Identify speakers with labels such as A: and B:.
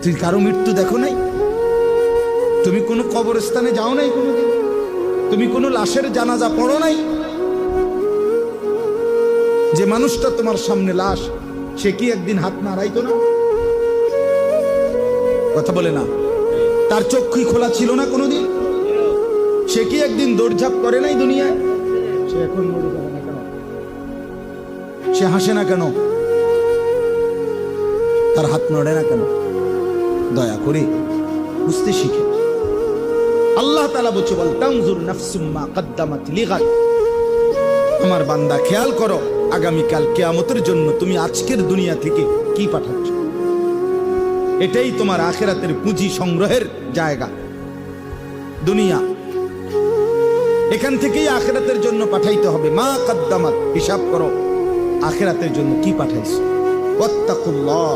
A: তুই কারো মৃত্যু দেখো নাই? তুমি কোনো কবরস্থানে যাও নাই কোনোদিন? তুমি কোনো লাশের জানাজা পড়ো নাই? যে মানুষটা তোমার সামনে লাশ, সে কি একদিন হাত নাড়াইতো না? কথা বলে না? তার চক্ষুই খোলা ছিল না কোনোদিন? সে কি একদিন দৌড়ঝাঁপ করে নাই দুনিয়ায়? সে এখন মরে যাবে না কেন? সে হাসে না কেন? তার হাত নড়ে না কেন? দয়া করে বুঝতে শিখে। আল্লাহ তাআলা বলছে, বল তানজুর নাফসুম মা কদ্দামাত লিগাদ। আমার বান্দা, খেয়াল করো আগামীকাল কিয়ামতের জন্য তুমি আজকের দুনিয়া থেকে কি পাঠাচ্ছ। এটাই তোমার আখিরাতের পুঁজি সংগ্রহের জায়গা। দুনিয়া এখান থেকেই আখিরাতের জন্য পাঠাইতে হবে। মা কদ্দামাত, হিসাব করো আখিরাতের জন্য কি পাঠাইছো। ওয়াত্তাকুল্লাহ,